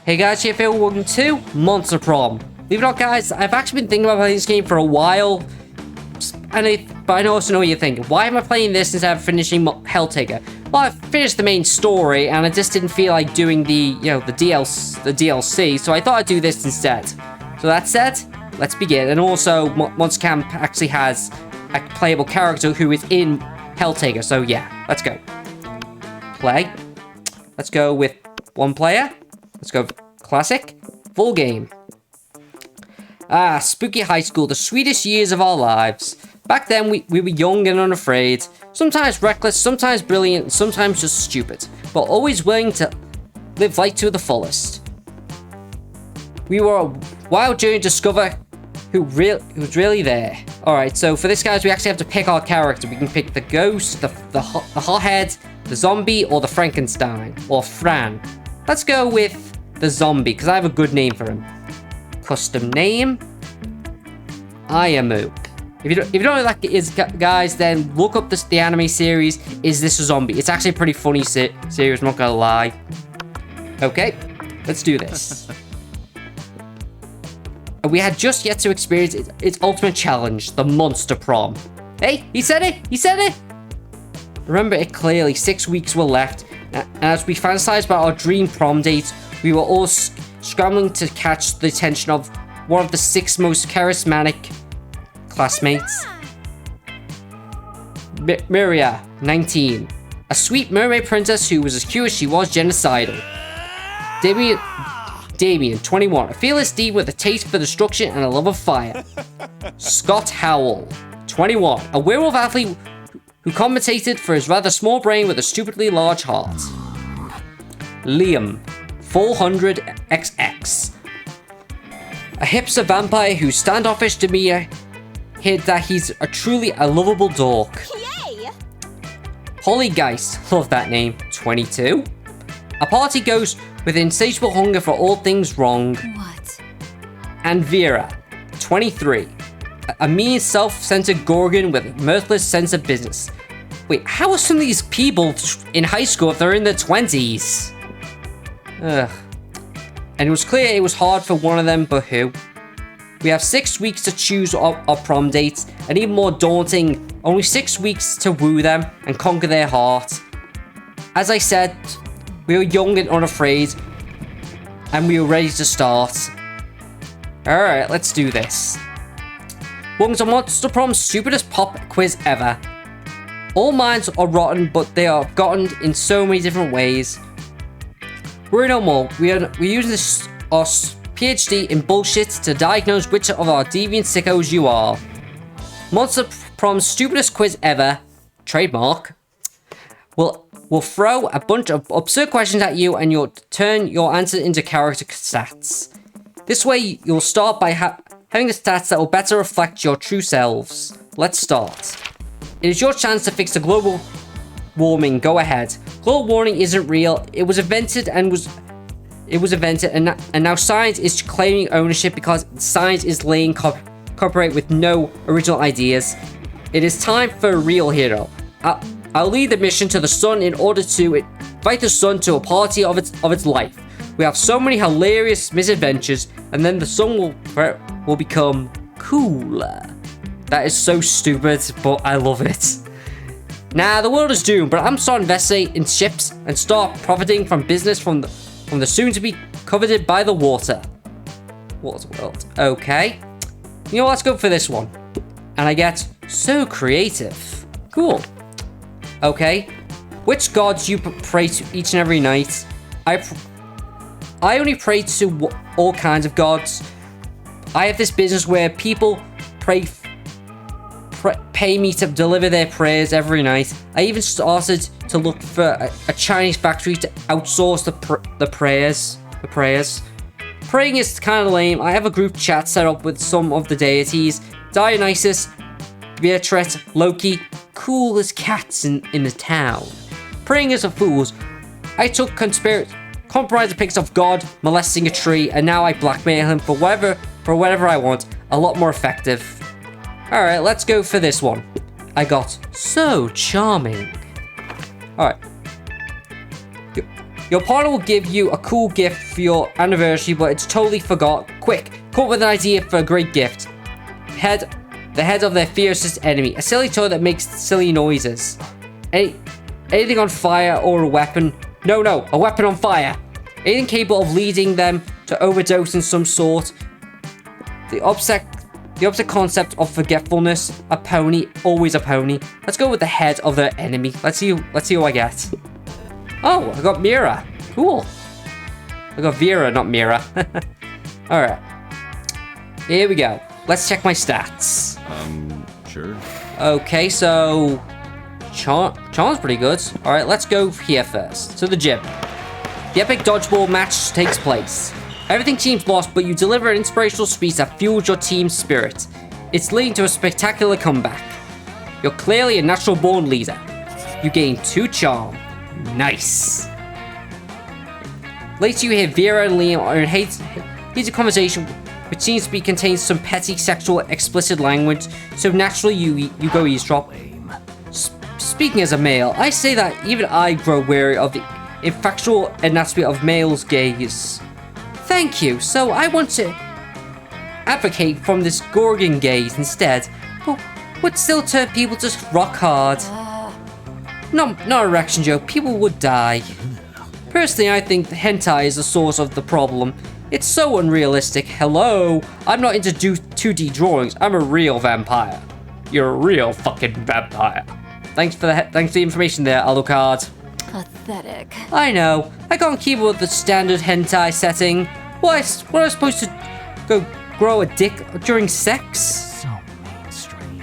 Hey guys, here Phil, welcome to Monster Prom. Believe it or not, guys, I've actually been thinking about playing this game for a while. But I also know what you're thinking. Why am I playing this instead of finishing Helltaker? Well, I finished the main story, and I just didn't feel like doing the DLC, so I thought I'd do this instead. So that said, let's begin. And also, Monster Camp actually has a playable character who is in Helltaker, so yeah, let's go. Play. Let's go with one player. Let's go classic. Full game. Ah, spooky high school, the sweetest years of our lives. Back then, we were young and unafraid. Sometimes reckless, sometimes brilliant, sometimes just stupid. But always willing to live life to the fullest. We were a wild journey to discover who's really there. Alright, so for this, guys, we actually have to pick our character. We can pick the ghost, the hothead, the zombie, or the Frankenstein, or Fran. Let's go with the zombie, because I have a good name for him. Custom name, Ayamu. If you don't know what that is, guys, then look up the anime series, Is This a Zombie? It's actually a pretty funny series, I'm not gonna lie. Okay, let's do this. We had just yet to experience its ultimate challenge, the Monster Prom. Hey, he said it! He said it! Remember it clearly, 6 weeks were left, and as we fantasized about our dream prom date, we were all scrambling to catch the attention of one of the 6 most charismatic classmates. Miria, 19. A sweet mermaid princess who was as cute as she was genocidal. Damien, 21. A fearless deed with a taste for destruction and a love of fire. Scott Howell, 21. A werewolf athlete who compensated for his rather small brain with a stupidly large heart. Liam, 400XX. A hipster vampire whose standoffish demeanor hid that he's truly a lovable dork. Yay! Holly Geist, love that name, 22. A party ghost with insatiable hunger for all things wrong. What? And Vera, 23. A mean, self-centered gorgon with a mirthless sense of business. Wait, how are some of these people in high school if they're in their 20s? Ugh. And it was clear it was hard for one of them, but who? We have 6 weeks to choose our prom dates, and even more daunting, only 6 weeks to woo them and conquer their heart. As I said, we were young and unafraid, and we were ready to start. Alright, let's do this. Welcome to Monster Prom's stupidest pop quiz ever. All minds are rotten, but they are gotten in so many different ways. Worry no more. We're using our PhD in bullshit to diagnose which of our deviant sickos you are. Monster Prom's stupidest quiz ever, trademark, will throw a bunch of absurd questions at you and you'll turn your answer into character stats. This way, you'll start by having the stats that will better reflect your true selves. Let's start. It is your chance to fix the global warming. Go ahead. Global warming isn't real. It was invented and now science is claiming ownership because science is laying copyright with no original ideas. It is time for a real hero. I'll lead the mission to the sun in order to invite the sun to a party of its life. We have so many hilarious misadventures, and then the sun will become cooler. That is so stupid, but I love it. Nah, the world is doomed, but I'm starting to invest in ships and start profiting from business from the soon-to-be coveted by the water. Water world. Okay. You know, let's go for this one. And I get so creative. Cool. Okay. Which gods you pray to each and every night? I only pray to all kinds of gods. I have this business where people pay me to deliver their prayers every night. I even started to look for a Chinese factory to outsource the prayers. Praying is kind of lame. I have a group chat set up with some of the deities. Dionysus, Beatrice, Loki, coolest cats in the town. Praying is for fools. I took compromised pics of God molesting a tree, and now I blackmail him for whatever I want. A lot more effective. Alright, let's go for this one. I got so charming. Alright. Your partner will give you a cool gift for your anniversary, but it's totally forgot. Quick, come up with an idea for a great gift. The head of their fiercest enemy. A silly toy that makes silly noises. Anything on fire or a weapon. No, a weapon on fire. Anything capable of leading them to overdose in some sort. The opposite concept of forgetfulness. A pony, always a pony. Let's go with the head of their enemy. Let's see who I get. Oh, I got Mira. Cool. I got Vera, not Mira. Alright. Here we go. Let's check my stats. Sure. Okay, so... Charm's pretty good. Alright, let's go here first. To the gym. The epic dodgeball match takes place. Everything seems lost, but you deliver an inspirational speech that fuels your team's spirit. It's leading to a spectacular comeback. You're clearly a natural-born leader. You gain 2 charm. Nice. Later you hear Vera and Liam are in heated conversation, which seems to be contains some petty sexual explicit language, so naturally you go eavesdrop. Speaking as a male, I say that even I grow wary of the infactual anatomy of males' gaze. Thank you, so I want to advocate from this Gorgon gaze instead, but would still turn people to rock hard. Not erection joke, people would die. Personally, I think the hentai is the source of the problem. It's so unrealistic. Hello? I'm not into 2D drawings. I'm a real vampire. You're a real fucking vampire. Thanks for the information there, Alucard. Pathetic. I know. I can't keep up with the standard hentai setting. What am I supposed to go grow a dick during sex? So mainstream.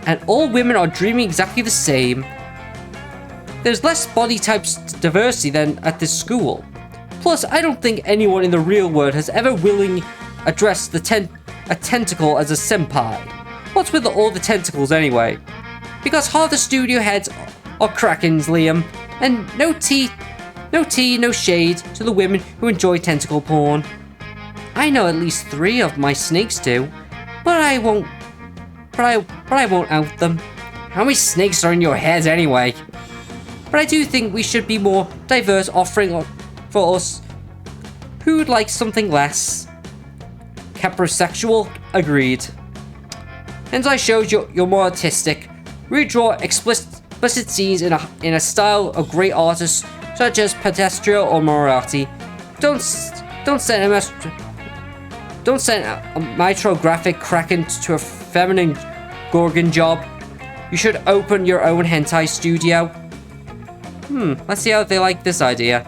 And all women are dreaming exactly the same. There's less body types diversity than at this school. Plus, I don't think anyone in the real world has ever willingly addressed a tentacle as a senpai. What's with all the tentacles anyway? Because half the studio heads are krakens, Liam, and no tea, no shade to the women who enjoy tentacle porn. I know at least 3 of my snakes do, but I won't out them. How many snakes are in your head anyway? But I do think we should be more diverse, offering for us who'd like something less. Caprosexual? Agreed. Hentai shows you're more artistic. Redraw explicit scenes in a style of great artists such as Pedestrio or Moriarty. Don't send a mitrographic kraken to a feminine Gorgon job. You should open your own hentai studio. Let's see how they like this idea.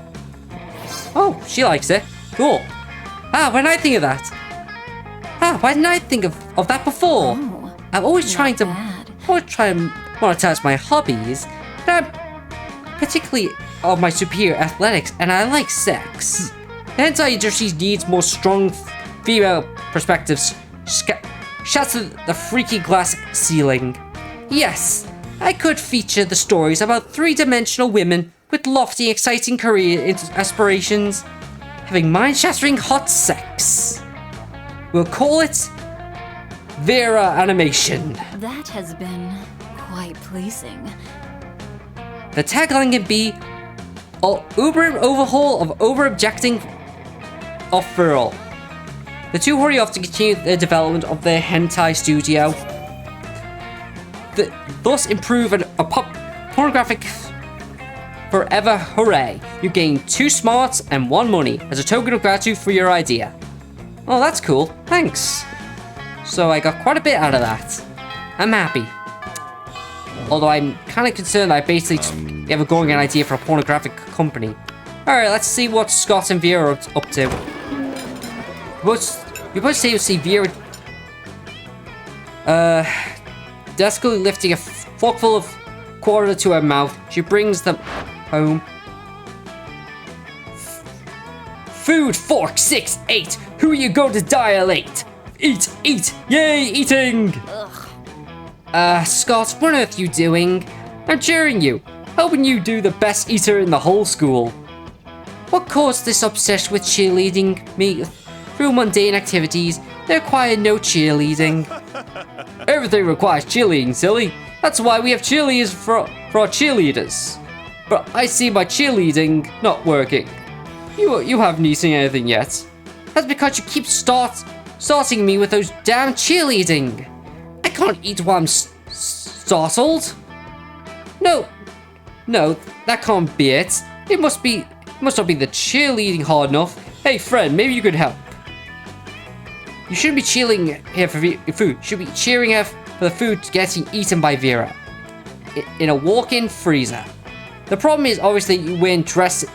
Oh, she likes it. Cool. Why didn't I think of that? Why didn't I think of that before? Oh, I'm always trying to bad. monetize my hobbies, but I'm particularly of my superior athletics, and I like sex. The hentai industry needs more strong female perspectives. Shouts to the freaky glass ceiling. Yes, I could feature the stories about 3-dimensional women with lofty, exciting career aspirations, having mind-shattering hot sex. We'll call it Vera Animation. That has been quite pleasing. The tagline can be an uber overhaul of over-objecting of Feral. The two hurry off to continue the development of their hentai studio, thus improve a pornographic forever. Hooray! You gain 2 smarts and 1 money as a token of gratitude for your idea. Oh, that's cool. Thanks. So I got quite a bit out of that. I'm happy. Although I'm kind of concerned that I basically have a going idea for a pornographic company. Alright, let's see what Scott and Vera are up to. You're both able to see Vera desperately lifting a forkful of quarter to her mouth. She brings them home. Food, fork, 6, 8. Who are you going to dilate? Eat, eat, yay, eating! Scott, what on earth are you doing? I'm cheering you, helping you do the best eater in the whole school. What caused this obsession with cheerleading me through mundane activities? They require no cheerleading. Everything requires cheerleading, silly. That's why we have cheerleaders for our cheerleaders. but I see my cheerleading not working. You haven't seen anything yet. That's because you keep starting me with those damn cheerleading. I can't eat while I'm startled. No, that can't be it. It must not be the cheerleading hard enough. Hey friend, maybe you could help. You shouldn't be cheering here for food. You should be cheering here for the food getting eaten by Vera. In a walk-in freezer. The problem is obviously you win dressed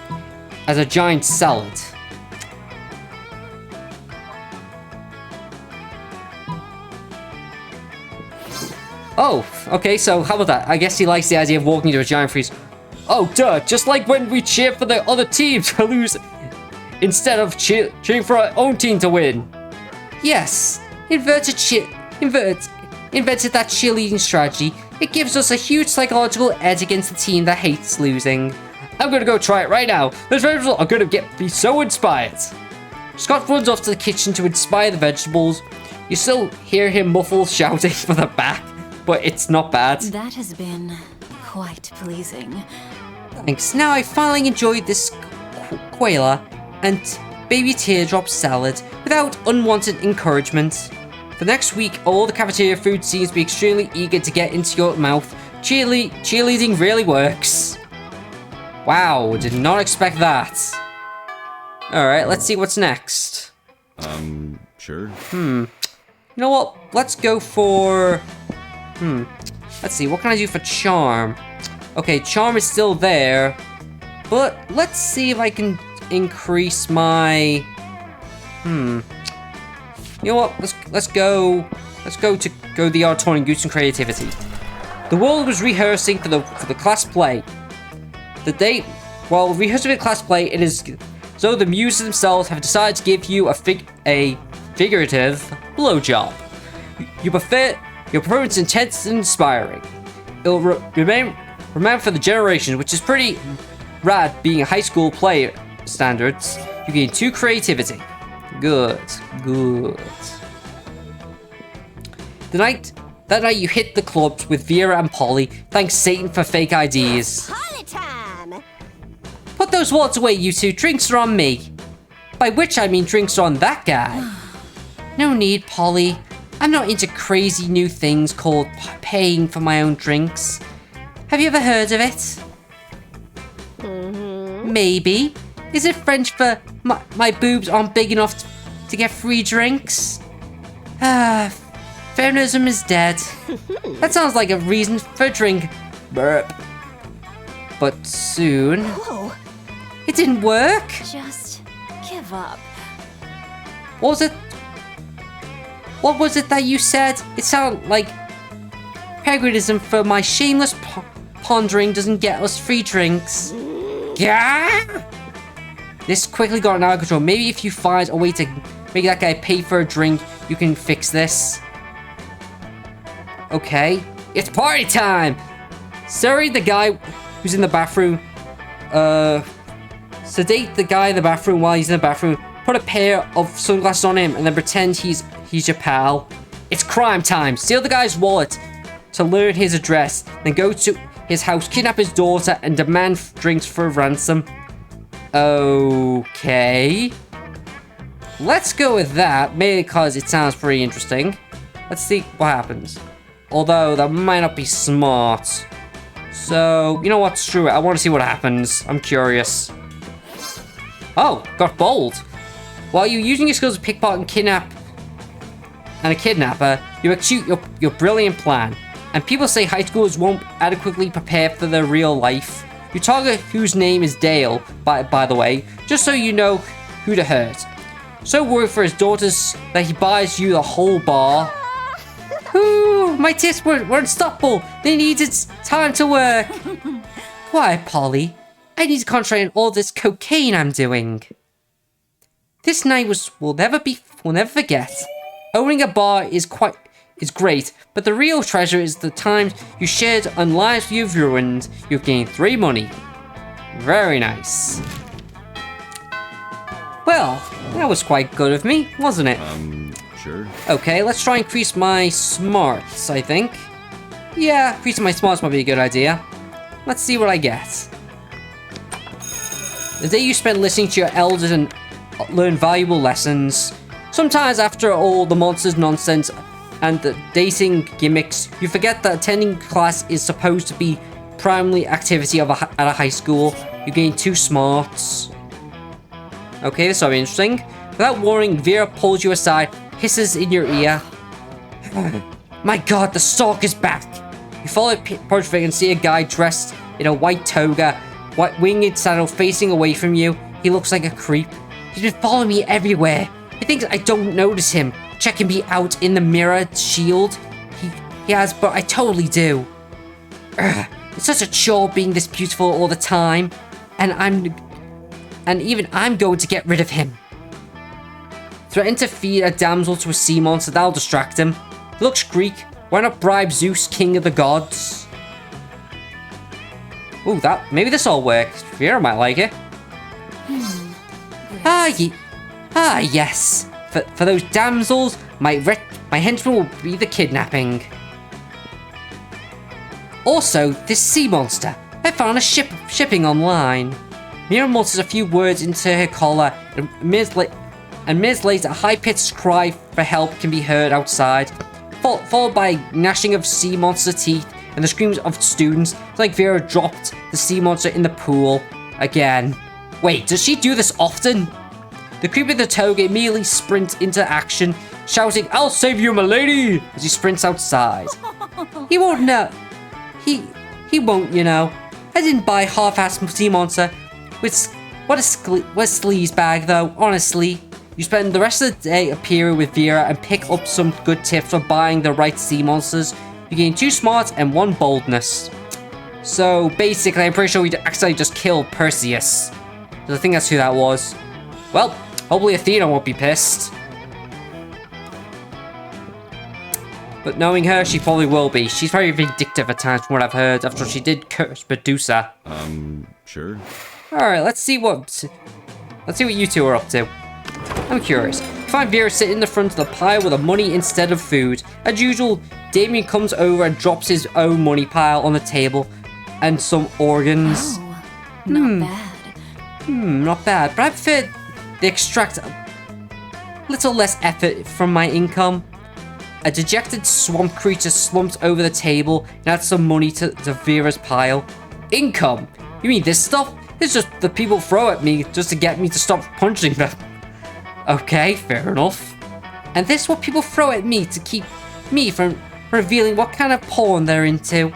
as a giant salad. Oh, okay, so how about that? I guess he likes the idea of walking into a giant freezer. Oh, duh, just like when we cheer for the other team to lose instead of cheering for our own team to win. Yes, invented that cheerleading strategy. It gives us a huge psychological edge against the team that hates losing. I'm gonna go try it right now. Those vegetables are gonna be so inspired. Scott runs off to the kitchen to inspire the vegetables. You still hear him muffled shouting from the back, but it's not bad. That has been quite pleasing. Thanks. Now I finally enjoyed this quaila and baby teardrop salad without unwanted encouragement. For next week, all the cafeteria food seems to be extremely eager to get into your mouth. Cheerleading really works. Wow, did not expect that. Alright, let's see what's next. Sure. You know what? Let's go for... Let's see, what can I do for charm? Okay, charm is still there. But let's see if I can increase my... You know what? Let's go the auditorium, goose and creativity. The world was rehearsing for the class play. While rehearsing for the class play, it is so the muses themselves have decided to give you a figurative blowjob. Your performance is intense and inspiring. It'll remain for the generation, which is pretty rad being a high school play standards. You gain 2 creativity. Good. That night you hit the clubs with Vera and Polly. Thanks Satan for fake IDs. Party time! Put those wallets away, you two. Drinks are on me. By which I mean drinks are on that guy. No need, Polly. I'm not into crazy new things called paying for my own drinks. Have you ever heard of it? Maybe. Is it French for my boobs aren't big enough to get free drinks? Feminism is dead. That sounds like a reason for a drink. Burp. But soon... Whoa! It didn't work? Just give up. What was it that you said? It sounded like... Paganism for my shameless pondering doesn't get us free drinks. Yeah? This quickly got out of control. Maybe if you find a way to make that guy pay for a drink, you can fix this. Okay. It's party time! Sorry, the guy who's in the bathroom. Sedate the guy in the bathroom while he's in the bathroom. Put a pair of sunglasses on him and then pretend he's your pal. It's crime time. Steal the guy's wallet to learn his address. Then go to his house, kidnap his daughter, and demand drinks for ransom. Okay. Let's go with that, maybe because it sounds pretty interesting. Let's see what happens. Although, that might not be smart. So, you know what, screw it. I want to see what happens. I'm curious. Oh, got bold. While you're using your skills to pickpocket and kidnap... and a kidnapper, you execute your brilliant plan. And people say high schoolers won't adequately prepare for their real life. You target whose name is Dale, by the way, just so you know who to hurt. So worried for his daughters that he buys you the whole bar. Ooh, my tits were unstoppable. They needed time to work. Quiet, Polly. I need to concentrate on all this cocaine I'm doing. This night we'll never forget. Owning a bar is great, but the real treasure is the times you shared and lives you've ruined. You've gained 3 money. Very nice. Well, that was quite good of me, wasn't it? Sure. Okay, let's try and increase my smarts, I think. Yeah, increasing my smarts might be a good idea. Let's see what I get. The day you spend listening to your elders and learn valuable lessons. Sometimes after all the monsters nonsense and the dating gimmicks, you forget that attending class is supposed to be primary activity at a high school. You gain 2 smarts. Okay, this will be interesting. Without warning, Vera pulls you aside, hisses in your ear. My god, the stalk is back! You follow Portrait and see a guy dressed in a white toga, white winged sandal facing away from you. He looks like a creep. He's been following me everywhere. He thinks I don't notice him, checking me out in the mirror shield. He has, but I totally do. It's such a chore being this beautiful all the time, and even I'm going to get rid of him. Threaten to feed a damsel to a sea monster, that'll distract him. He looks Greek. Why not bribe Zeus, king of the gods? Ooh, maybe this all works. Vera might like it. Yes. For those damsels, my henchman will be the kidnapping. Also, this sea monster. I found a shipping online. Mira mutters a few words into her collar, and minutes later, a high-pitched cry for help can be heard outside, followed by gnashing of sea monster teeth and the screams of students. It's like Vera dropped the sea monster in the pool again. Wait, does she do this often? The creep in the toga immediately sprints into action, shouting, "I'll save you, my lady!" as he sprints outside. He won't know. He won't, you know. I didn't buy half-assed sea monster. What a sleaze bag, though, honestly. You spend the rest of the day appearing with Vera and pick up some good tips for buying the right sea monsters. You gain 2 smarts and 1 boldness. So, basically, I'm pretty sure we accidentally just killed Perseus. I think that's who that was. Well, hopefully Athena won't be pissed. But knowing her, she probably will be. She's very vindictive at times from what I've heard after she did curse Medusa. Sure. Alright, let's see what you two are up to. I'm curious. You find Vera sitting in the front of the pile with the money instead of food. As usual, Damien comes over and drops his own money pile on the table and some organs. Oh, not bad. Not bad. But I prefer they extract a little less effort from my income. A dejected swamp creature slumps over the table and adds some money to Vera's pile. Income? You mean this stuff? It's just the people throw at me just to get me to stop punching them. Okay, fair enough. And this is what people throw at me to keep me from revealing what kind of porn they're into.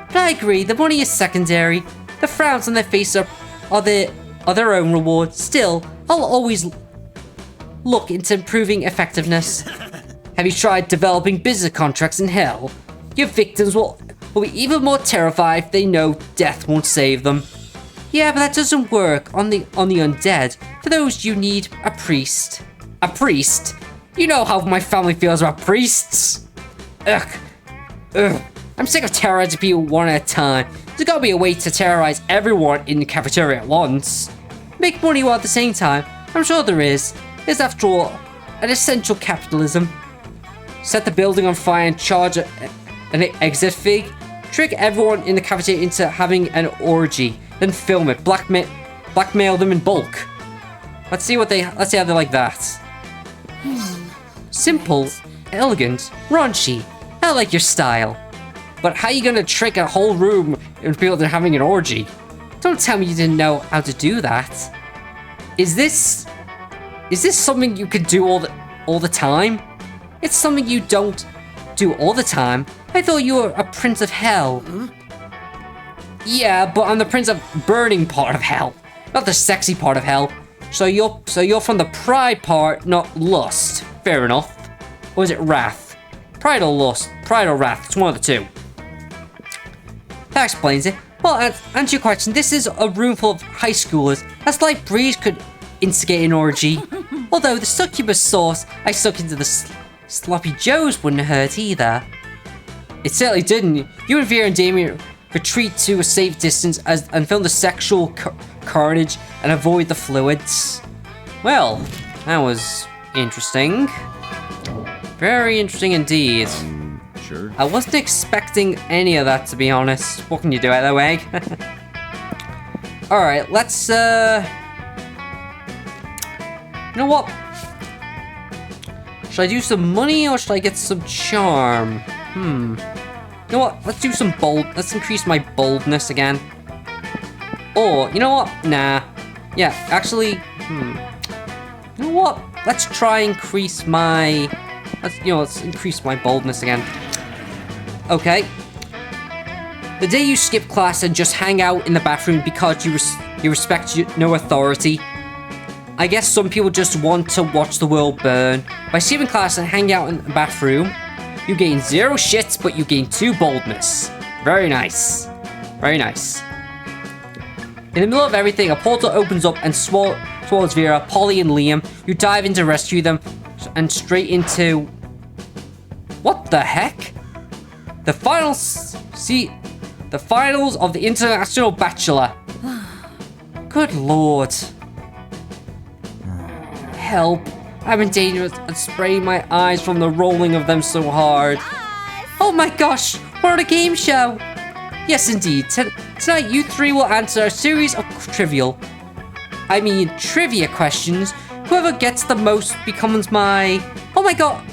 But I agree, the money is secondary. The frowns on their face are their own reward. Still, I'll always look into improving effectiveness. Have you tried developing business contracts in hell? Your victims will be even more terrified if they know death won't save them. Yeah, but that doesn't work on the undead. For those, you need a priest. A priest? You know how my family feels about priests. Ugh. I'm sick of terrorizing people one at a time. There's gotta be a way to terrorize everyone in the cafeteria at once. Make money while at the same time. I'm sure there is. It's after all an essential capitalism. Set the building on fire and charge an exit fee. Trick everyone in the cafeteria into having an orgy. Then film it. Blackmail them in bulk. Let's see how they like that. Simple, elegant, raunchy. I like your style. But how are you gonna trick a whole room and feel they're having an orgy? Don't tell me you didn't know how to do that. Is this something you could do all the time? It's something you don't do all the time. I thought you were a prince of hell. Yeah, but I'm the prince of burning part of hell, not the sexy part of hell. So you're from the pride part, not lust. Fair enough. Or is it wrath? Pride or lust? Pride or wrath? It's one of the two. That explains it. Well, answer your question. This is a room full of high schoolers. A slight breeze could instigate an orgy. Although the succubus sauce I stuck into the sloppy joes wouldn't hurt either. It certainly didn't. You and Vera and Damien retreat to a safe distance and film the sexual carnage and avoid the fluids. Well, that was interesting. Very interesting indeed. Sure. I wasn't expecting any of that, to be honest. What can you do either way? Alright, let's You know what? Should I do some money or should I get some charm? You know what? Let's do some bold. Let's increase my boldness again. Or, you know what? Nah. Yeah, actually, You know what? Let's try increase my... Let's increase my boldness again. Okay. The day you skip class and just hang out in the bathroom because you respect no authority. I guess some people just want to watch the world burn. By skipping class and hanging out in the bathroom, you gain 0 shit, but you gain 2 boldness. Very nice. Very nice. In the middle of everything, a portal opens up and swallows Vera, Polly, and Liam. You dive in to rescue them and straight into... What the heck? The finals... The finals of the International Bachelor. Good lord. Help. I'm in danger of spraying my eyes from the rolling of them so hard. Oh my gosh, we're on a game show. Yes, indeed. Tonight, you 3 will answer a series of trivia questions. Whoever gets the most becomes my... Oh my god.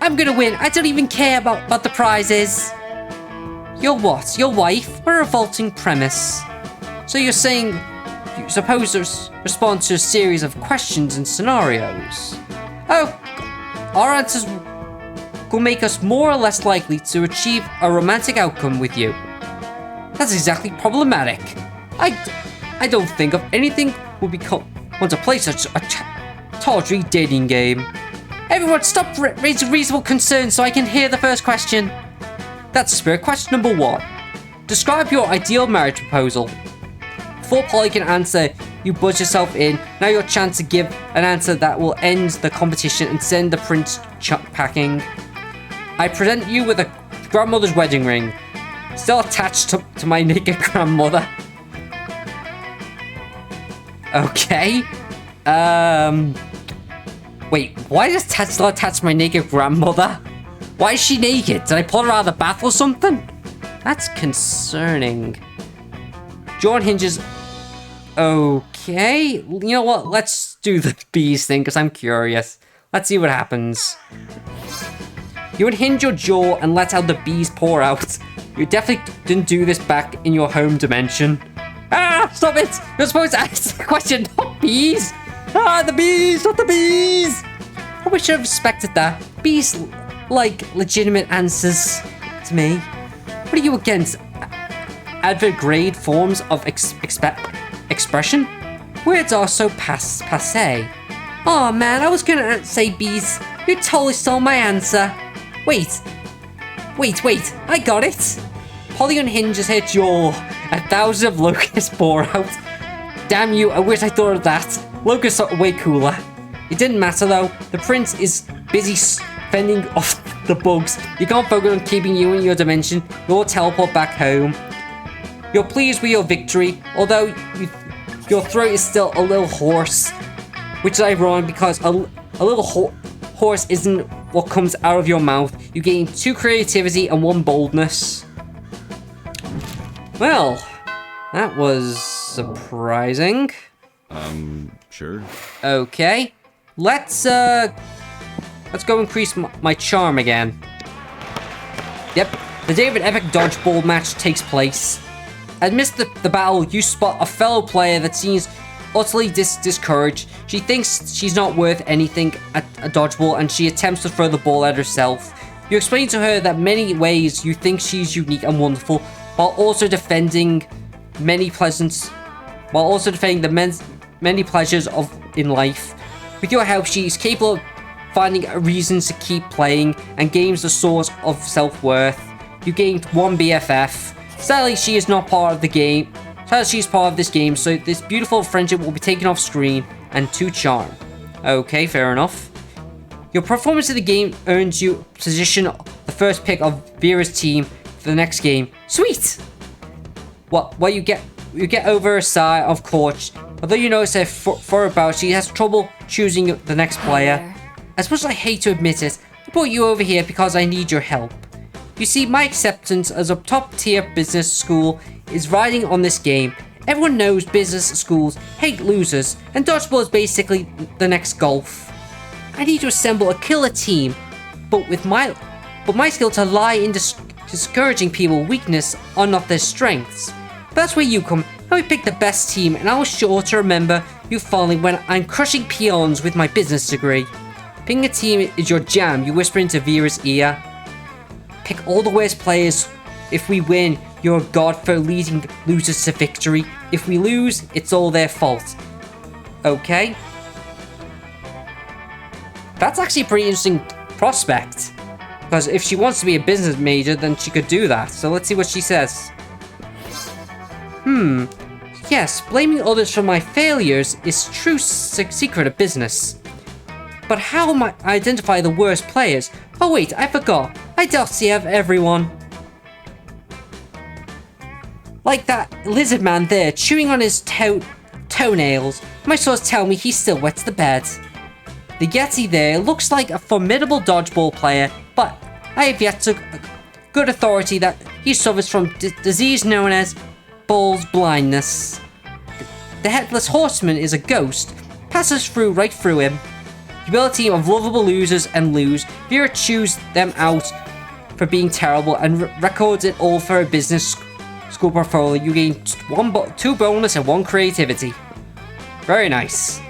I'm gonna win. I don't even care about the prizes. You're what? Your wife? What a revolting premise. So you're saying you suppose to respond to a series of questions and scenarios? Oh, our answers will make us more or less likely to achieve a romantic outcome with you. That's exactly problematic. I don't think of anything would want to play such a tawdry dating game. Everyone, stop raising reasonable concerns so I can hear the first question. That's the spirit. Question number 1. Describe your ideal marriage proposal. Before Polly can answer, you buzz yourself in. Now your chance to give an answer that will end the competition and send the prince packing. I present you with a grandmother's wedding ring, still attached to my naked grandmother. Okay. Wait, why is it still attached to my naked grandmother? Why is she naked? Did I pull her out of the bath or something? That's concerning. John hinges. Okay. You know what? Let's do the bees thing because I'm curious. Let's see what happens. You unhinge your jaw and let out the bees pour out. You definitely didn't do this back in your home dimension. Ah, stop it! You're supposed to ask the question, not bees! Ah, the bees, not the bees! I wish I respected that. Bees like legitimate answers to me. What are you against? Advert grade forms of expression? Words are so passe. Oh man, I was gonna say bees. You totally stole my answer. Wait, I got it. Polly unhinges her jaw. 1,000 of locusts pour out. Damn you, I wish I thought of that. Locusts are way cooler. It didn't matter though. The prince is busy fending off the bugs. You can't focus on keeping you in your dimension. You'll teleport back home. You're pleased with your victory, although your throat is still a little hoarse. Which is ironic because a little hoarse isn't what comes out of your mouth. You gain 2 creativity and 1 boldness. Well, that was surprising. Sure. Okay. Let's go increase my charm again. Yep. The day of an epic dodgeball match takes place. Amidst the battle, you spot a fellow player that seems utterly discouraged. She thinks she's not worth anything at a dodgeball and she attempts to throw the ball at herself. You explain to her that many ways you think she's unique and wonderful, while also defending the many pleasures in life. With your help, she is capable of finding reasons to keep playing and gains the source of self-worth. You gained 1 BFF. Sadly, she is not part of the game. She's part of this game, so this beautiful friendship will be taken off screen, and 2 charm. Okay, fair enough. Your performance in the game earns you position the first pick of Vera's team for the next game. Sweet! Well, you get over a sigh of course. Although you notice that for about she has trouble choosing the next player. As much as I hate to admit it, I brought you over here because I need your help. You see, my acceptance as a top-tier business school is riding on this game. Everyone knows business schools hate losers, and dodgeball is basically the next golf. I need to assemble a killer team, but my skill to lie in discouraging people's weakness are not their strengths. That's where you come. I will pick the best team, and I'll sure to remember you fondly when I'm crushing peons with my business degree. Picking a team is your jam, you whisper into Vera's ear. Pick all the worst players. If we win, you're a god for leading losers to victory. If we lose, it's all their fault. Okay. That's actually a pretty interesting prospect. Because if she wants to be a business major, then she could do that. So let's see what she says. Yes, blaming others for my failures is true secret of business. But how am I identify the worst players? Oh wait, I forgot. I doubt you have everyone. Like that lizard man there, chewing on his toenails. My source tell me he still wets the bed. The Yeti there looks like a formidable dodgeball player, but I have yet to good authority that he suffers from disease known as bull's blindness. The headless horseman is a ghost, passes right through him. You build a team of lovable losers and lose. Vera chews them out for being terrible and records it all for a business school portfolio. You gain 2 bonus and 1 creativity. Very nice.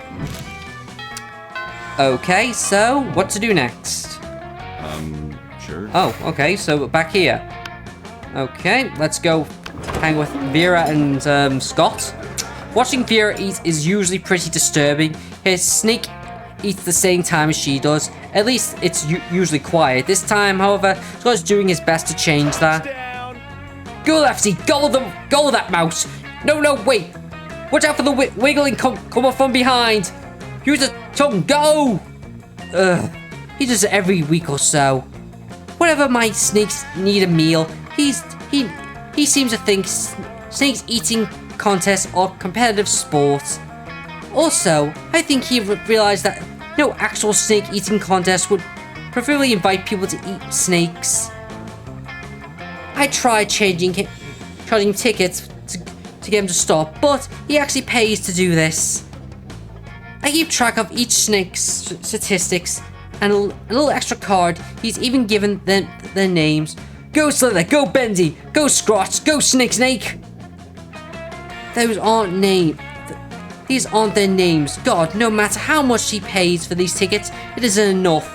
Okay, so what to do next? Sure. Oh, okay, so back here. Okay, let's go hang with Vera and Scott. Watching Vera eat is usually pretty disturbing. His snake eats the same time as she does. At least it's usually quiet. This time, however, Scott's doing his best to change that. Go Lefty, gobble that mouse. No, wait. Watch out for the wiggling come up from behind. Use the tongue, go. He does it every week or so. Whenever my snakes need a meal, he seems to think snakes eating contests are competitive sports. Also, I think he realized that no actual snake eating contest would preferably invite people to eat snakes. I tried charging tickets to get him to stop, but he actually pays to do this. I keep track of each snake's statistics and a little extra card. He's even given them their names. Go Slither, go Bendy, go Scrotch, go Snake. These aren't their names. God, no matter how much he pays for these tickets, it isn't enough.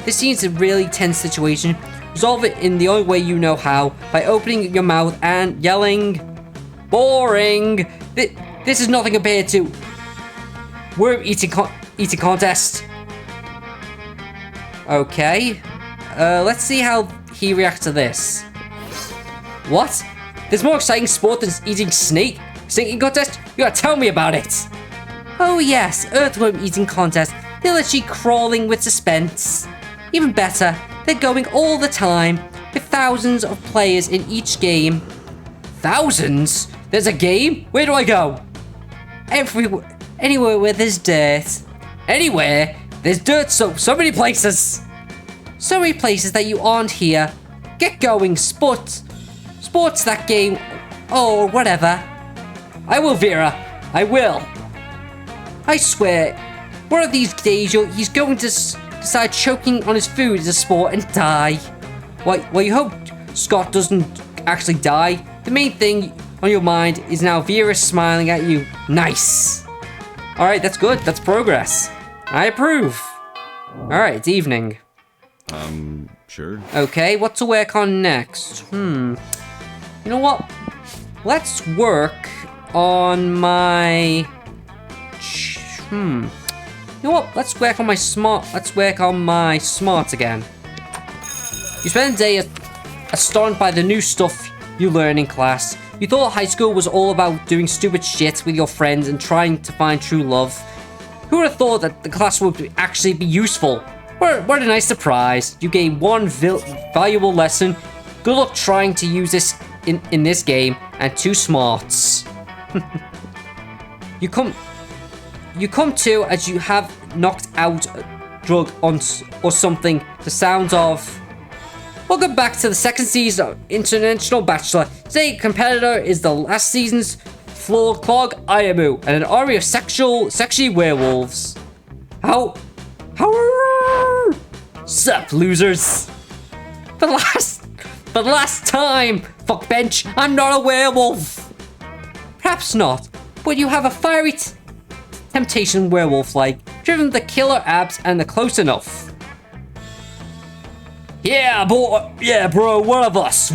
This seems a really tense situation. Resolve it in the only way you know how, by opening your mouth and yelling, boring. This is nothing compared to worm eating contest. Okay, let's see how he reacts to this. What? There's more exciting sport than eating snake eating contest? You gotta tell me about it. Oh yes, earthworm eating contest. They're literally crawling with suspense. Even better, they're going all the time, with thousands of players in each game. Thousands? There's a game? Where do I go? Anywhere where there's dirt. Anywhere? There's dirt so many places. So many places that you aren't here. Get going, sports that game, or whatever. I will, Vera. I will. I swear, one of these days he's going to decide choking on his food is a sport and die. Well, you hope Scott doesn't actually die. The main thing on your mind is now Vera smiling at you. Nice. Alright, that's good. That's progress. I approve. Alright, it's evening. Sure. Okay, what to work on next? You know what? Let's work on my... You know what? Let's work on my smarts again. You spend a day astonished by the new stuff you learn in class. You thought high school was all about doing stupid shit with your friends and trying to find true love. Who would have thought that the class would actually be useful? What a nice surprise. You gain 1 valuable lesson. Good luck trying to use this in this game, and 2 smarts. You come to as you have knocked out a drug or something. The sounds of... Welcome back to the second season of International Bachelor. Today's competitor is the last season's floor clog Ayamu and an army of sexy werewolves. How? Sup, losers? The last time, fuckbench, I'm not a werewolf. Perhaps not, but you have a fiery temptation werewolf-like, driven the killer abs and the close enough. Yeah, boy. Yeah, bro. One of us.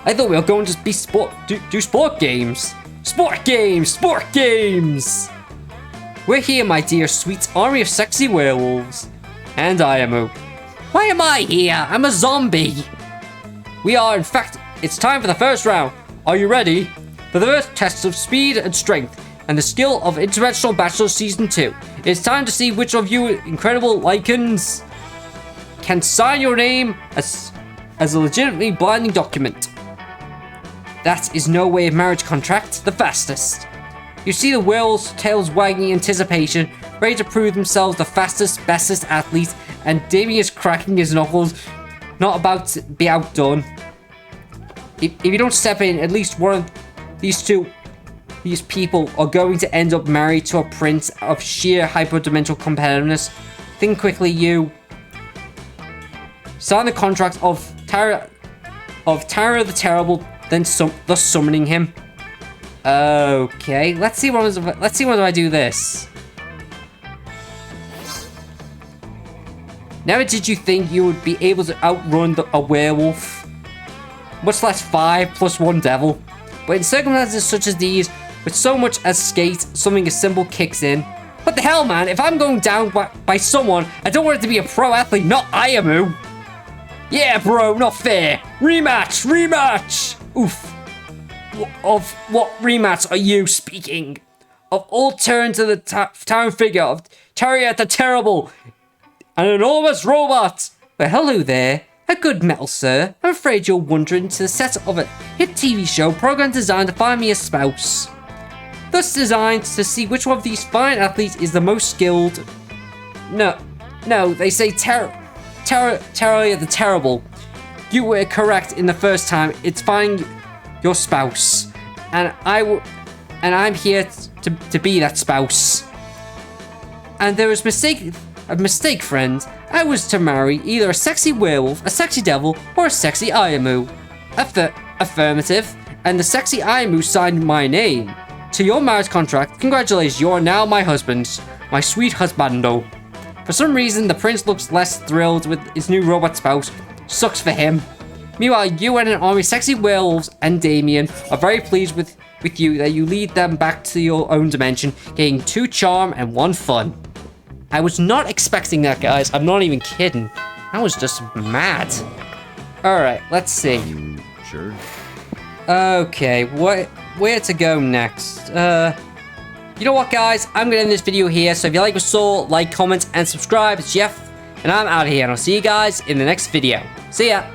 I thought we were going to be do sport games. Sport games. We're here, my dear sweet army of sexy werewolves. And Ayamu. Why am I here? I'm a zombie. We are, in fact, it's time for the first round. Are you ready? For the first test of speed and strength and the skill of Interdimensional Bachelor Season 2. It's time to see which of you incredible lycans can sign your name as a legitimately binding document. That is no way of marriage contract, the fastest. You see the werewolves' tails wagging in anticipation, ready to prove themselves the fastest, bestest athlete, and Damien is cracking his knuckles, not about to be outdone. If you don't step in, at least one of these people are going to end up married to a prince of sheer hyperdimensional competitiveness. Think quickly, you. Sign the contract of Tara the Terrible, then thus summoning him. Okay, let's see what I do this. Never did you think you would be able to outrun a werewolf, much less 5 + 1 devil. But in circumstances such as these, with so much as skate, something as simple kicks in. What the hell, man? If I'm going down by someone, I don't want it to be a pro athlete, not Ayamu. Yeah, bro, not fair. Rematch. Oof. Of what rematch are you speaking? Of all turn to the town figure of Terry the Terrible, an enormous robot. Well, hello there. A good metal, sir. I'm afraid you're wandering to the set of a hit TV show program designed to find me a spouse. Thus designed to see which one of these fine athletes is the most skilled. No, they say Terry the Terrible. You were correct in the first time. It's finding your spouse, and I'm here to be that spouse. And there was a mistake, friend. I was to marry either a sexy werewolf, a sexy devil, or a sexy Ayamu. Affirmative. And the sexy Ayamu signed my name to your marriage contract. Congratulations, you are now my husband, my sweet husbando. For some reason, the prince looks less thrilled with his new robot spouse. Sucks for him. Meanwhile, you and an army of sexy werewolves and Damien are very pleased with you that you lead them back to your own dimension, getting 2 charm and 1 fun. I was not expecting that, guys. I'm not even kidding. I was just mad. Alright, let's see. Sure. Okay, where to go next? You know what, guys? I'm gonna end this video here. So if you like what you saw, like, comment, and subscribe. It's Jeff, and I'm out of here. And I'll see you guys in the next video. See ya!